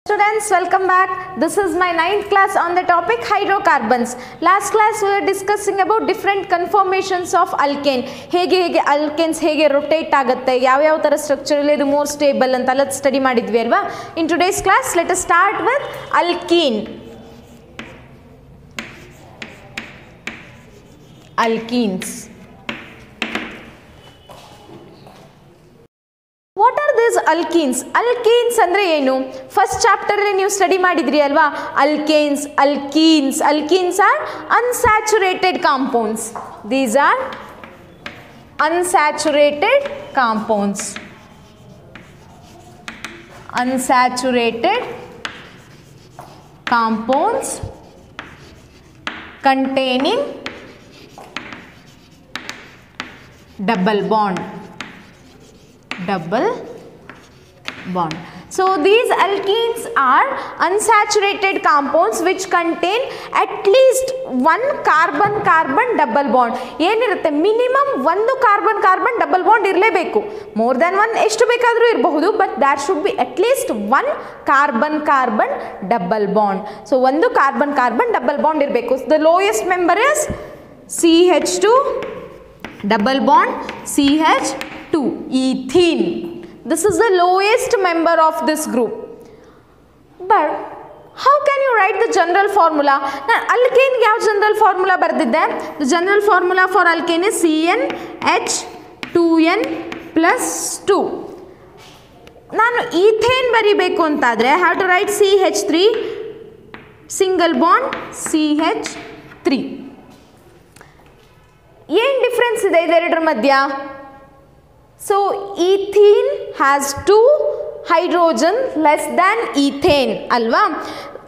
Students, welcome back. This is my 9th class on the topic hydrocarbons. Last class we were discussing about different conformations of alkane. ಹೇಗೆ alkanes ಹೇಗೆ rotate ಆಗುತ್ತೆ, ಯಾವ ತರ structure ಅಲ್ಲಿ ಇದು more stable ಅಂತೆಲ್ಲ study ಮಾಡಿದ್ವಿ ಅಲ್ವಾ. In today's class, let us start with alkene. Alkenes. What are these alkenes? Alkenes ಅಂದ್ರೆ ಏನು? ಫಸ್ಟ್ ಚಾಪ್ಟರ್ ಅಲ್ಲಿ ನೀವು ಸ್ಟಡಿ ಮಾಡಿದ್ರಿ ಅಲ್ವಾ? Alkanes, alkenes. Alkenes are unsaturated compounds. These are unsaturated compounds. Unsaturated compounds containing double bond. So these alkenes are unsaturated compounds which contain at least one carbon-carbon double bond. ಏನಿರುತ್ತೆ minimum ಒಂದು carbon-carbon double bond ಇರಲೇಬೇಕು. More than one ಎಷ್ಟು ಬೇಕಾದರೂ ಇರಬಹುದು, but there should be at least one carbon-carbon double bond. So ಒಂದು carbon-carbon double bond ಇರಬೇಕು. The lowest member is CH2 double bond CH2, ethene. This is the lowest member of this group. But how can you write the general formula? Now alkane ಯಾವ general formula ಬರೆದಿದ್ದೆ? The general formula for alkane is CnH2n plus 2. ನಾನು ethane ಬರಿಬೇಕು ಅಂತಾದರೆ I have to write CH3 single bond CH3. ಏನು difference ಇದೆ ಇದೆರಡರ ಮಧ್ಯ? So ethene has 2 hydrogen less than ethane ಅಲ್ವಾ?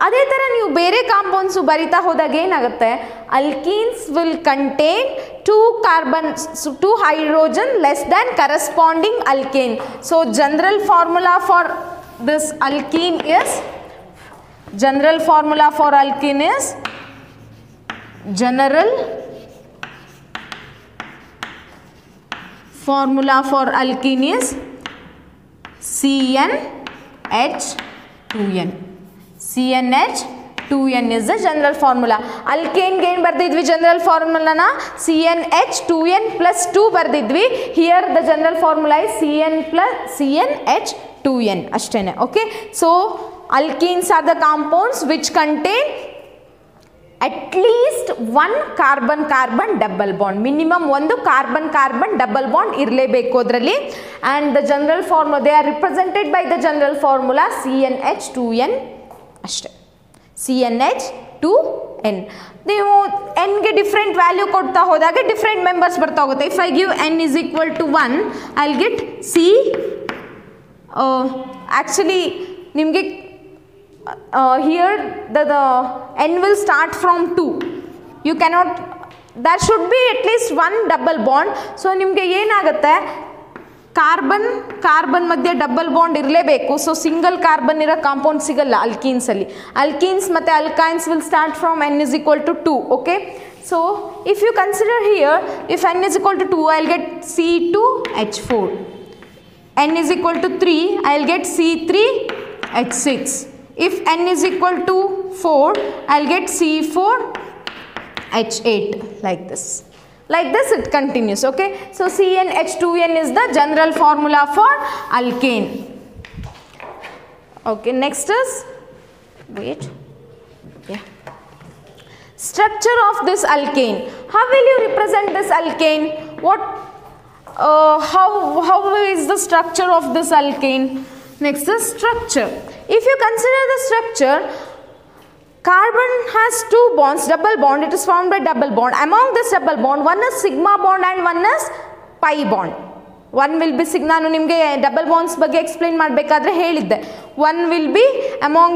ಅದೇ ಥರ ನೀವು ಬೇರೆ ಕಾಂಪೌಂಡ್ಸು ಬರಿತಾ ಹೋದಾಗ ಏನಾಗುತ್ತೆ? alkenes will contain 2 hydrogen less than corresponding alkane. So general formula for this alkene is general formula for alkene is CnH2n is the general formula. alkane ಗೆ ಏನು ಬರ್ದಿದ್ವಿ ಜನರಲ್ ಫಾರ್ಮುಲಾನ? CnH2n plus 2 ಬರ್ದಿದ್ವಿ. Here the general formula is CnH2n ಅಷ್ಟೇನೆ. Okay, so alkenes are the compounds which contain at least one carbon-carbon double bond. Minimum ಒಂದು carbon-carbon double bond ಇರಲೇಬೇಕು ಅದರಲ್ಲಿ. And the general formula, they are represented by the general formula CnH2n ಅಷ್ಟೇ. CnH2n. ನೀವು n ಗೆ different value ಕೊಡ್ತಾ ಹೋದಾಗ different members ಬರ್ತಾ ಹೋಗುತ್ತೆ. If I give n is equal to 1, I'll get actually ನಿಮಗೆ here the n will start from 2. You cannot, there should be at least one double bond. So ನಿಮಗೆ ಏನಾಗುತ್ತೆ? Carbon ಮಧ್ಯೆ double bond ಇರಲೇಬೇಕು. So single carbon ಇರೋ compound ಸಿಗಲ್ಲ alkenes ಅಲ್ಲಿ. alkenes ಮತ್ತು alkynes will start from n is equal to 2. Okay, so if you consider here, if n is equal to 2, I'll get C2H4. n is equal to 3, I'll get C3H6. If n is equal to 4, I'll get C4H8, like this. Like this it continues. Okay, so CnH2n is the general formula for alkane. Okay, next is, structure of this alkane. How will you represent this alkane? How is the structure of this alkane? Next is structure. If you consider the structure, carbon has 2 bonds, double bond. It is formed by double bond. Among this double bond, one is sigma bond and one is pi bond. One will be sigma. ನಾನು ನಿಮಗೆ double bonds ಬಗ್ಗೆ explain ಮಾಡಬೇಕಾದ್ರೆ ಹೇಳಿದ್ದೆ. One will be among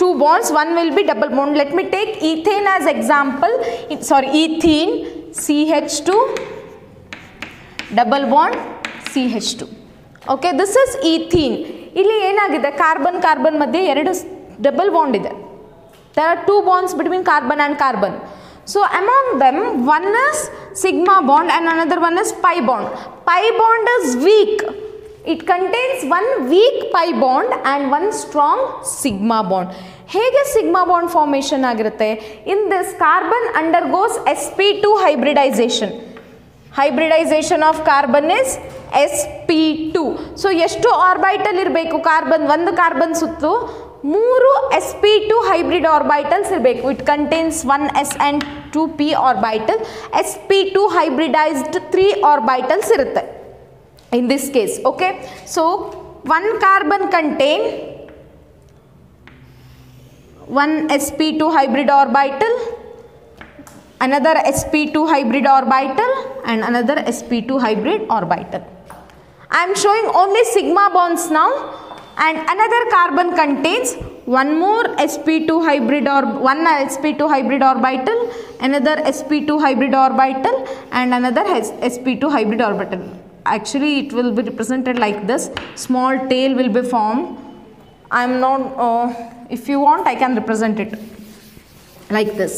2 bonds, one will be double bond. Let me take ethane as example. Ethene CH2 double bond CH2. Okay, this is ethene. ಇಲ್ಲಿ ಏನಾಗಿದೆ? Carbon ಮಧ್ಯೆ 2 double bond ಇದೆ. There are 2 bonds between carbon and carbon. So among them, one is sigma bond and another one is pi bond. Pi bond is weak. It contains one weak pi bond and one strong sigma bond. ಹೇಗೆ sigma bond formation ಆಗಿರುತ್ತೆ? In this carbon undergoes sp2 hybridisation. Hybridisation of carbon is sp2. So ಎಷ್ಟು orbital ಇರಬೇಕು? Carbon, ಒಂದು carbon ಸುತ್ತಲೂ 3 sp2 hybrid orbitals ಇರಬೇಕು. It contains 1 s and 2 p orbital. sp2 hybridised 3 orbitals ಇರುತ್ತೆ in this case. Okay, so one carbon contain one sp2 hybrid orbital, another sp2 hybrid orbital and another sp2 hybrid orbital. I am showing only sigma bonds now, and another carbon contains one more sp2 hybrid or one sp2 hybrid orbital, another sp2 hybrid orbital and another sp2 hybrid orbital. Actually it will be represented like this. Small tail will be formed. I am not if you want I can represent it like this.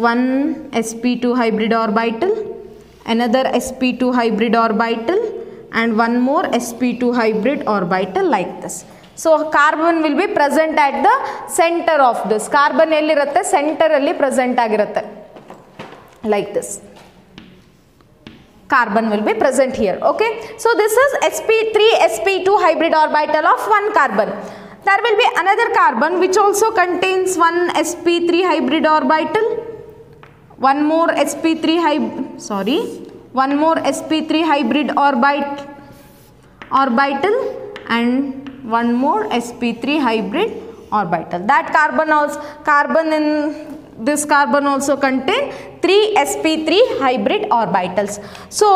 One sp2 hybrid orbital, another sp2 hybrid orbital and one more sp2 hybrid orbital like this. So carbon will be present at the center of this. Carbon elli irutte? Center alli present agirutte. Like this, carbon will be present here. Okay, so this is sp3 sp2 hybrid orbital of one carbon. There will be another carbon which also contains one sp3 hybrid orbital, one more sp3 hybrid orbital and one more sp3 hybrid orbital. That carbon in this carbon also contain 3 sp3 hybrid orbitals. So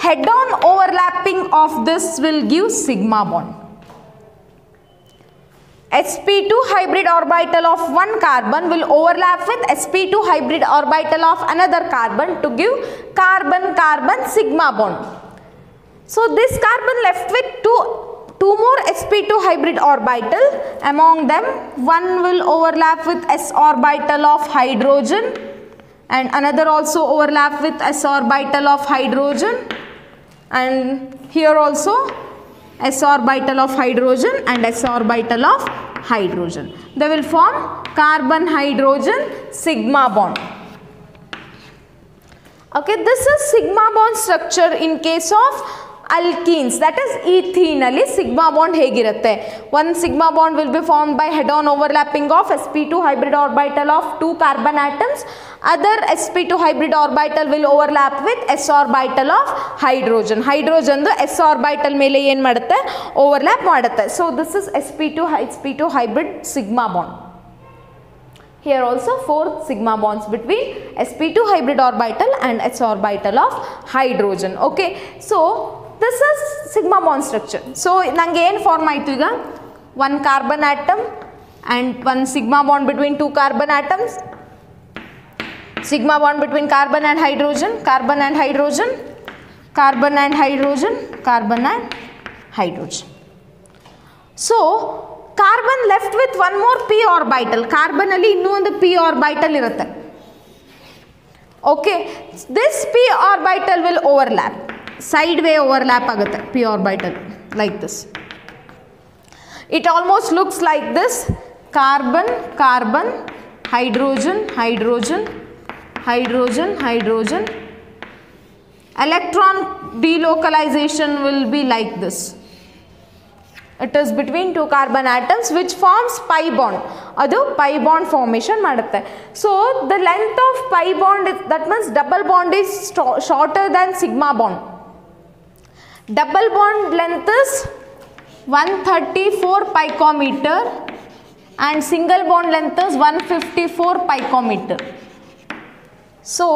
head-on overlapping of this will give sigma bond. sp2 hybrid orbital of one carbon will overlap with sp2 hybrid orbital of another carbon to give carbon-carbon sigma bond. So this carbon left with two more sp2 hybrid orbital. Among them, one will overlap with s orbital of hydrogen and another also overlap with s orbital of hydrogen, and here also s orbital of hydrogen and s orbital of hydrogen. They will form carbon hydrogen sigma bond. Okay, this is sigma bond structure in case of alkenes, that is ethene alli sigma bond hegirutte. One sigma bond will be formed by head-on overlapping of sp2 hybrid orbital of 2 carbon atoms. Other sp2 hybrid orbital will overlap with s orbital of hydrogen. Hydrogen the s orbital mele ಏನು ಮಾಡುತ್ತೆ? Overlap ಮಾಡುತ್ತೆ. So this is sp2 hybrid sigma bond. Here also 4 sigma bonds between sp2 hybrid orbital and s orbital of hydrogen. Okay, so this is sigma bond structure. So nange ಏನು form ಆಯಿತು ಈಗ? One carbon atom and one sigma bond between 2 carbon atoms. Sigma bond between carbon and hydrogen, carbon and hydrogen, carbon and hydrogen, carbon and hydrogen. So carbon left with one more p orbital. Carbon alli ಇನ್ನೂ ಒಂದು p orbital ಇರುತ್ತೆ. Okay, this p orbital will overlap. Sideway overlap ಆಗುತ್ತೆ p orbital like this. It almost looks like this: carbon, carbon, hydrogen, hydrogen, hydrogen, hydrogen. Electron delocalization will be like this. It is between 2 carbon atoms which forms pi bond. Adu pi bond formation ಮಾಡುತ್ತೆ. So the length of pi bond is, that means double bond is shorter than sigma bond. Double bond length is 134 picometer and single bond length is 154 picometer. So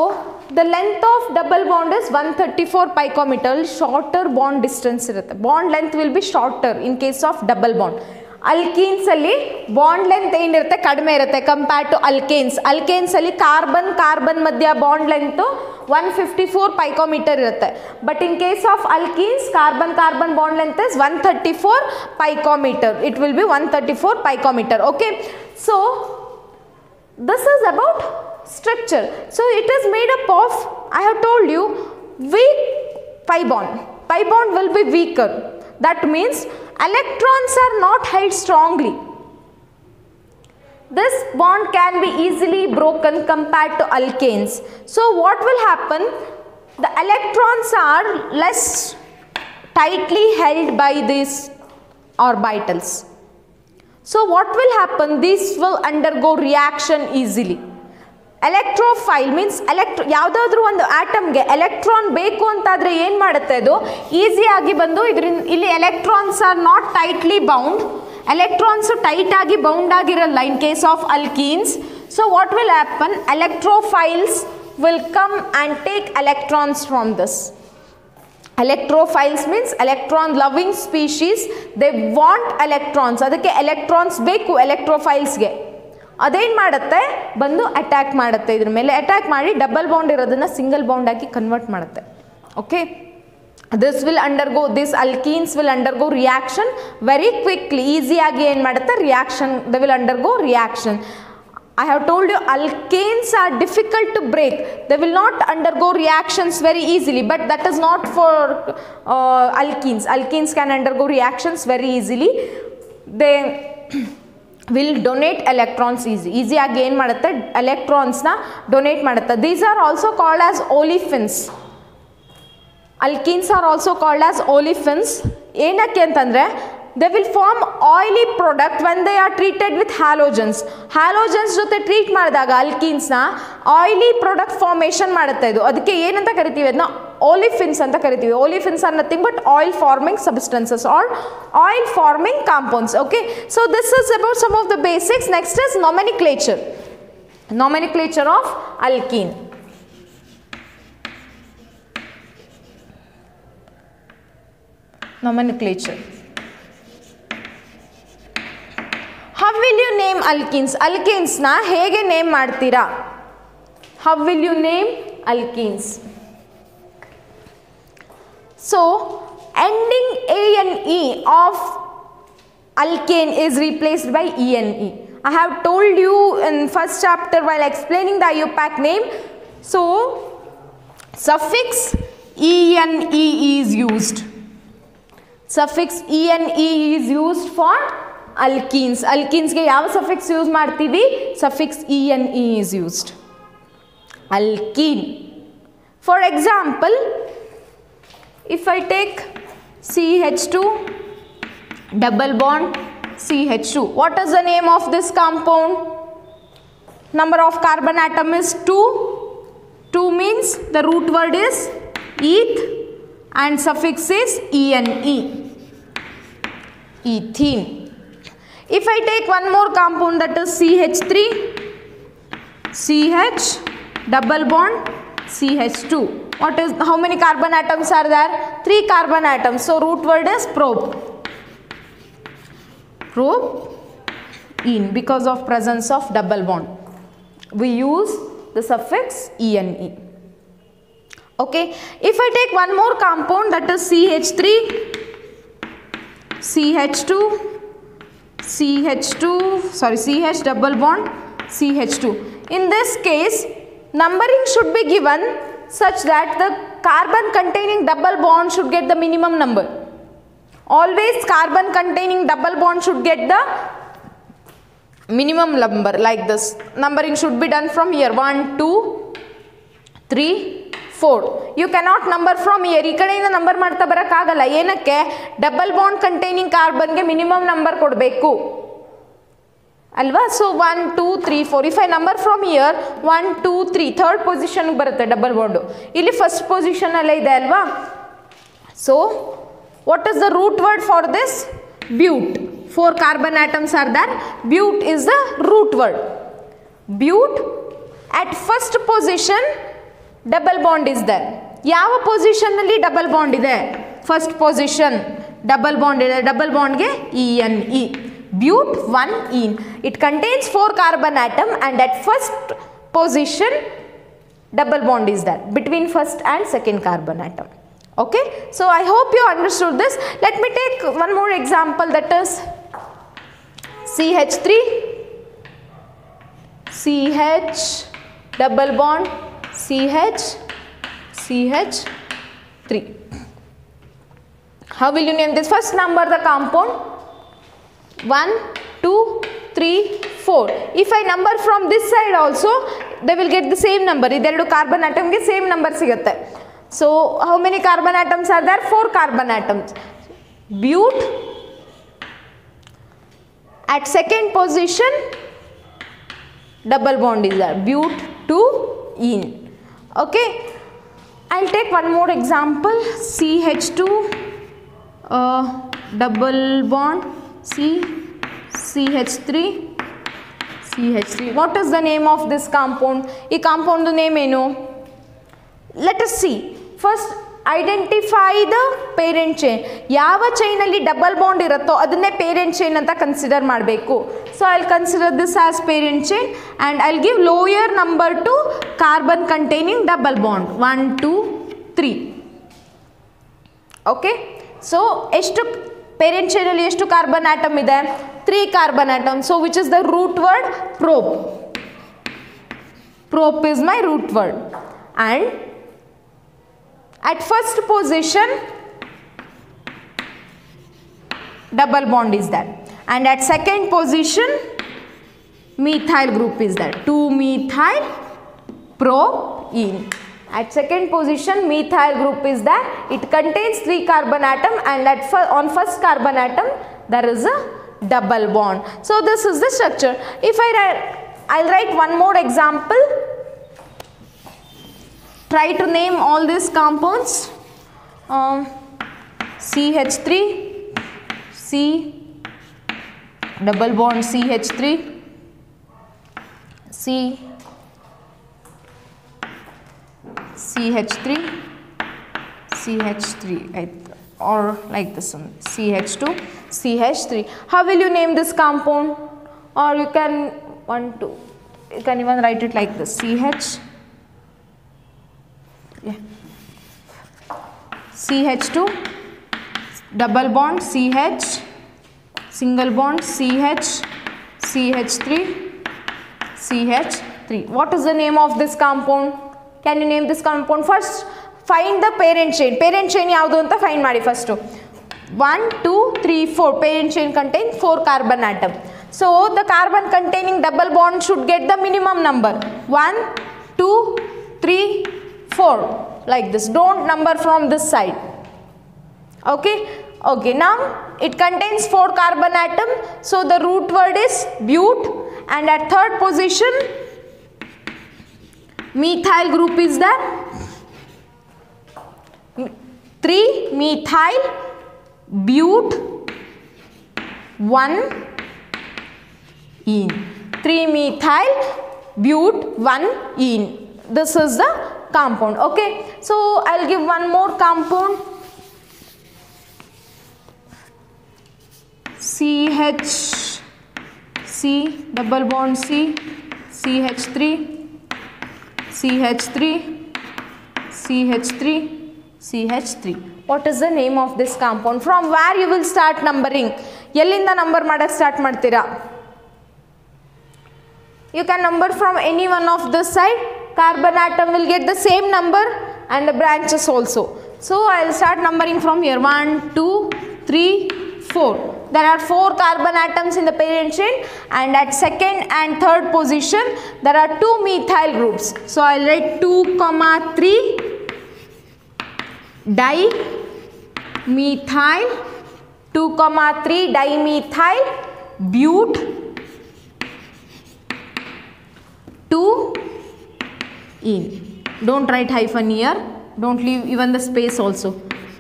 the length of double bond is 134 picometer. Shorter bond distance irutte. Bond length will be shorter in case of double bond. Alkenes alli bond length ಏನಿರುತ್ತೆ? ಕಡಿಮೆ ಇರುತ್ತೆ compared to alkanes. Alkanes ಅಲ್ಲಿ carbon ಮಧ್ಯ bond length 154 picometer ಇರುತ್ತೆ. But in case of alkenes, carbon bond length is 134 picometer. It will be 134 picometer. Okay, so this is about structure. So it is made up of, I have told you, weak pi bond. Pi bond will be weaker. That means electrons are not held strongly. This bond can be easily broken compared to alkanes. So what will happen? The electrons are less tightly held by these orbitals. So what will happen? These will undergo reaction easily. Electrophile means ಯಾವುದಾದ್ರೂ ಒಂದು ಆಟಮ್ಗೆ electron ಬೇಕು ಅಂತಾದರೆ ಏನು ಮಾಡುತ್ತೆ ಅದು ಈಸಿಯಾಗಿ ಬಂದು ಇದರಿಂದ ಇಲ್ಲಿ electrons are not tightly bound. Electrons tight ಆಗಿ ಬೌಂಡ್ ಆಗಿರಲ್ಲ in case of alkenes. So what will happen? Electrophiles will come and take electrons from this. Electrophiles means electron loving species. They want electrons. ಅದಕ್ಕೆ electrons ಬೇಕು electrophiles ಗೆ. ಅದೇನು ಮಾಡುತ್ತೆ? ಬಂದು attack ಮಾಡುತ್ತೆ, ಇದ್ರ ಮೇಲೆ ಅಟ್ಯಾಕ್ ಮಾಡಿ ಡಬಲ್ ಬಾಂಡ್ ಇರೋದನ್ನ ಸಿಂಗಲ್ ಬಾಂಡ್ ಆಗಿ ಕನ್ವರ್ಟ್ ಮಾಡುತ್ತೆ. Okay, this will undergo, this alkenes will undergo reaction very quickly. ಈಸಿಯಾಗಿ ಏನು ಮಾಡುತ್ತೆ? Reaction, they will undergo reaction. I have told you alkanes are difficult to break. They will not undergo reactions very easily, but that is not for alkenes. Alkenes can undergo reactions very easily. They will donate electrons easy ಆಗಿ ಏನು ಮಾಡುತ್ತೆ? ಎಲೆಕ್ಟ್ರಾನ್ಸ್ನ donate ಮಾಡುತ್ತೆ. These are also called as olefins. Alkenes are also called as olefins. ಏನಕ್ಕೆ ಅಂತಂದರೆ they will form oily product when they are treated with halogens. halogens ಜೊತೆ treat ಮಾಡಿದಾಗ ಅಲ್ಕೀನ್ಸ್ನ oily product formation ಮಾಡುತ್ತೆ ಇದು. ಅದಕ್ಕೆ ಏನಂತ ಕರಿತೀವಿ? ಅದನ್ನ olefins ಅಂತ ಕರಿತೀವಿ. olefins are nothing but oil forming substances or oil forming compounds. Okay, so this is about some of the basics. Next is nomenclature. Nomenclature of alkene. Nomenclature. How will you name alkenes? Alkenes na hege name ಮಾಡ್ತೀರಾ? How will you name alkenes? So ending ane of alkane is replaced by ene. I have told you in first chapter while explaining the IUPAC name. So suffix ene is used. Suffix ene is used for alkenes. Alkenes ಗೆ ಯಾವ suffix use ಮಾಡ್ತೀವಿ? Suffix ene is used. Alkene. For example, if I take CH2 double bond CH2, what is the name of this compound? Number of carbon atom is 2. 2 means the root word is eth and suffix is ene. Ethene. If I take one more compound, that is CH3, CH double bond CH2. What is, how many carbon atoms are there? 3 carbon atoms. So root word is probe. Probe-ene, because of presence of double bond. We use the suffix ene. Okay. If I take one more compound, that is CH3, CH2, CH double bond CH2. In this case, numbering should be given such that the carbon containing double bond should get the minimum number. Always carbon containing double bond should get the minimum number like this. Numbering should be done from here 1, 2, 3, 4. You cannot number from here. ಈ ಕಡೆಯಿಂದ number ಮಾಡ್ತಾ ಬರೋಕ್ಕಾಗಲ್ಲ. ಏನಕ್ಕೆ? Double bond containing ಕಾರ್ಬನ್ಗೆ minimum number ಕೊಡಬೇಕು ಅಲ್ವಾ? So 1, 2, 3, 4. If I number from here 1, 2, 3 third ಪೊಸಿಷನ್ಗೆ ಬರುತ್ತೆ ಡಬಲ್ ಬಾಂಡು. ಇಲ್ಲಿ ಫಸ್ಟ್ ಪೊಸಿಷನಲ್ಲೇ ಇದೆ ಅಲ್ವಾ? So what is the root word for this? Bute. 4 carbon atoms are there. Bute is the root word. Bute at first position double bond is there. ಯಾವ position ಅಲ್ಲಿ double bond ಇದೆ? First position double bond ಇದೆ. Double ಬಾಂಡ್ಗೆ ene. Bute 1-ene. It contains 4 carbon atom and at first position double bond is there between first and second carbon atom. Okay, so I hope you understood this. Let me take one more example, that is CH3, CH double bond CH, CH 3. How will you name this? First number the compound. 1, 2, 3, 4. If I number from this side also, they will get the same number. Ideradu carbon atom ge same number sigutte. So how many carbon atoms are there? 4 carbon atoms. But at second position, double bond is there. But to ene. Okay. I'll take one more example. CH2 double bond CH3. What is the name of this compound? This compound name eno? Let us see. First identify the parent chain. Yava chain alli double bond iratto adanne parent chain anta consider ಮಾಡಬೇಕು. So I'll consider this as parent chain and I'll give lower number to carbon containing double bond. 1, 2, 3. Okay. So ಎಷ್ಟು parent chain alli ಎಷ್ಟು carbon atom ಇದೆ? 3 carbon atom. So which is the root word? Prop. Prop is my root word. And at first position, double bond is there. And at second position, methyl group is there. 2-methyl propene. At second position, methyl group is there. It contains 3 carbon atom and on first carbon atom, there is a double bond. So this is the structure. If I'll write one more example. Try to name all these compounds. CH3, C, double bond CH3, C, CH3, CH3, or like this one, CH2, CH3. How will you name this compound? Or you can you can even write it like this, CH. Yeah. CH2, double bond CH, single bond CH, CH3, CH3. What is the name of this compound? Can you name this compound? First, find the parent chain. Parent chain yavadu anta find ಮಾಡಿ first. 1, 2, 3, 4. Parent chain contain 4 carbon atom. So the carbon containing double bond should get the minimum number. 1, 2, 3, 4. Like this. Don't number from this side. Okay. Okay. Now it contains 4 carbon atom. So the root word is but. And at third position, methyl group is there. 3-methyl but 1-ene. 3-methyl but 1-ene. This is the compound. Okay. So I'll give one more compound. C, double bond C, CH3, CH3, CH3, CH3. What is the name of this compound? From where you will start numbering? Yellinda number madak start ಮಾಡ್ತೀರಾ? You can number from any one of this side. Carbon atom will get the same number and the branches also. So I'll start numbering from here. 1, 2, 3, 4. There are 4 carbon atoms in the parent chain and at second and third position there are 2 methyl groups. So I'll write 2, 3 dimethyl, 2, 3 dimethyl but 2-ene. Don't write hyphen here. Don't leave even the space also.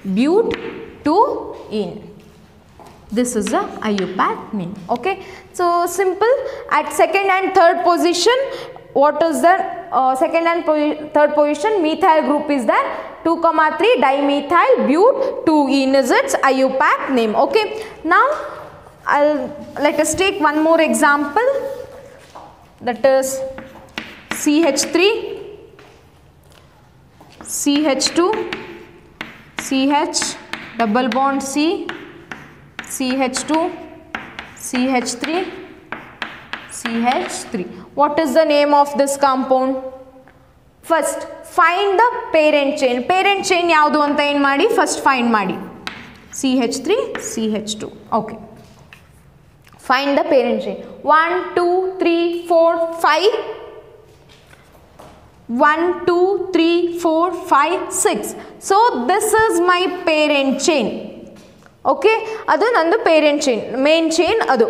But 2-ene. This is the IUPAC name. Okay. So simple. At second and third position, what is the second and third position? Methyl group is there. 2, 3 dimethyl but 2-ene is its IUPAC name. Okay. Now let us take one more example. That is CH3, CH2, CH, double bond C, CH2, CH3, CH3. What is the name of this compound? First, find the parent chain ಯಾವುದು ಅಂತ ಏನು ಮಾಡಿ first find ಮಾಡಿ CH3 CH2 okay find the parent chain 1 2 3 4 5 1 2 3 4 5 6 so this is my parent chain okay adu nandu parent chain main chain adu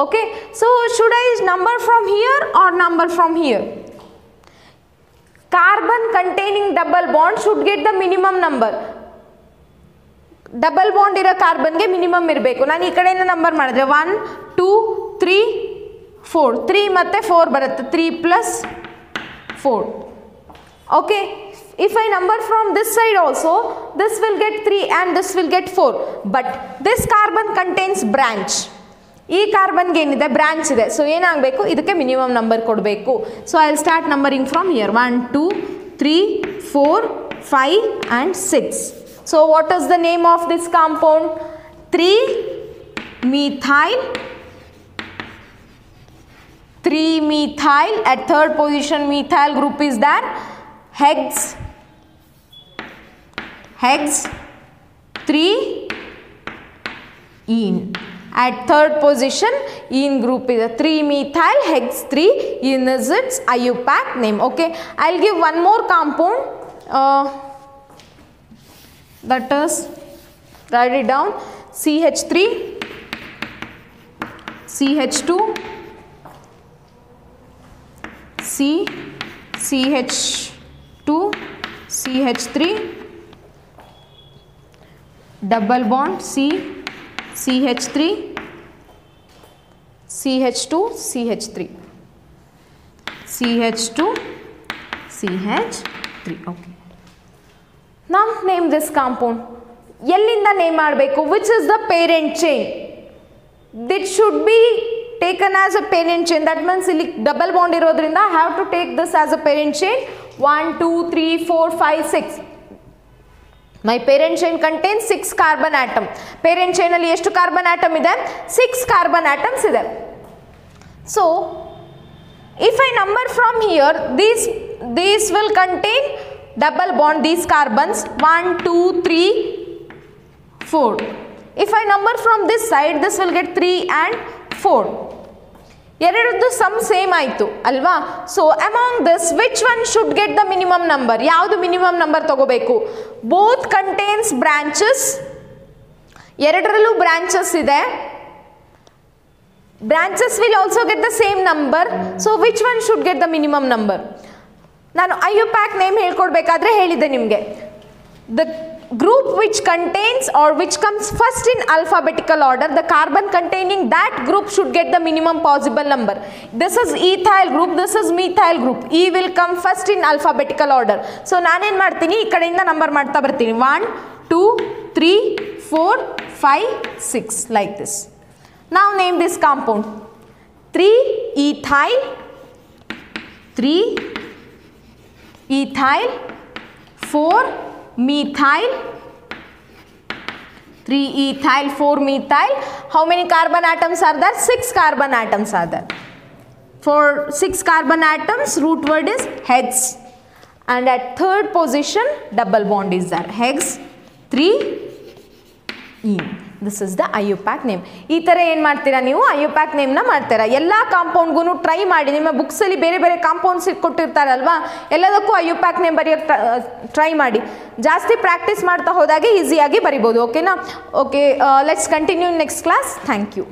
okay so should I number from here or number from here carbon containing double bond should get the minimum number double bond ira carbon ge minimum irbeku nanu ee kadeyinda number madidre 1 2 3 4 3 matte 4 barutte 3 plus 4 okay if I number from this side also this will get 3 and this will get 4 but this carbon contains branch ee carbon ge enide branch ide so enagbeku idakke minimum number kodbeku so I will start numbering from here 1 2 3 4 5 and 6 so what is the name of this compound 3 methyl at third position methyl group is there hex 3 ene at third position ene group is a 3 methyl hex 3 ene is its IUPAC name okay I'll give one more compound that is write it down CH3 CH2 CH2 CH3 double bond CH3 CH2 CH3 CH2 CH3 okay now name this compound yellinda name ಮಾಡಬೇಕು which is the parent chain that should be taken as a parent chain that means ಇಲ್ಲಿ double bond ಇರೋದ್ರಿಂದ I have to take this as a parent chain 1 2 3 4 5 6 my parent chain contains 6 carbon atom parent chain ಅಲ್ಲಿ ಎಷ್ಟು carbon atom ಇದೆ 6 carbon atoms ಇದೆ so if I number from here these will contain double bond these carbons 1 2 3 4 if I number from this side this will get 3 and 4 ಎರಡರದ್ದು some same ಆಯಿತು ಅಲ್ವಾ so among this which one should get the minimum number ಯಾವುದು minimum number ತಗೋಬೇಕು both contains branches ಎರಡರಲ್ಲೂ branches ಇದೆ branches will also get the same number so which one should get the minimum number ನಾನು IUPAC name ಹೇಳ್ಕೊಡ್ಬೇಕಾದ್ರೆ ಹೇಳಿದ್ದೆ ನಿಮಗೆ the group which contains or which comes first in alphabetical order the carbon containing that group should get the minimum possible number this is ethyl group this is methyl group E will come first in alphabetical order so ನಾನು ಏನು ಮಾಡ್ತೀನಿ ಈ ಕಡೆಯಿಂದ number ಮಾಡ್ತಾ ಬರ್ತೀನಿ 1 2 3 4 5 6 like this now name this compound 3 ethyl 4 methyl 3 ethyl 4 methyl how many carbon atoms are there 6 carbon atoms are there for 6 carbon atoms root word is hex and at third position double bond is there hex 3 ene this is the IUPAC name ಈ ತರ ಏನು ಮಾಡ್ತೀರಾ ನೀವು IUPAC name ನ ಮಾಡ್ತೀರಾ ಎಲ್ಲಾ ಕಾಂಪೌಂಡ್ಗೂ try ಮಾಡಿ ನಿಮ್ಮ ಬುಕ್ಸ್ ಅಲ್ಲಿ ಬೇರೆ ಬೇರೆ ಕಾಂಪೌಂಡ್ಸ್ ಕೊಟ್ಟಿರ್ತಾರಲ್ವಾ ಎಲ್ಲದಕ್ಕೂ IUPAC ನೇಮ್ ಬರೆಯೋಕೆ ಟ್ರೈ ಮಾಡಿ ಜಾಸ್ತಿ ಪ್ರಾಕ್ಟೀಸ್ ಮಾಡ್ತಾ ಹೋದಾಗೆ ಈಸಿಯಾಗಿ ಬರಿಬಹುದು ಓಕೆನಾ okay let's continue next class thank you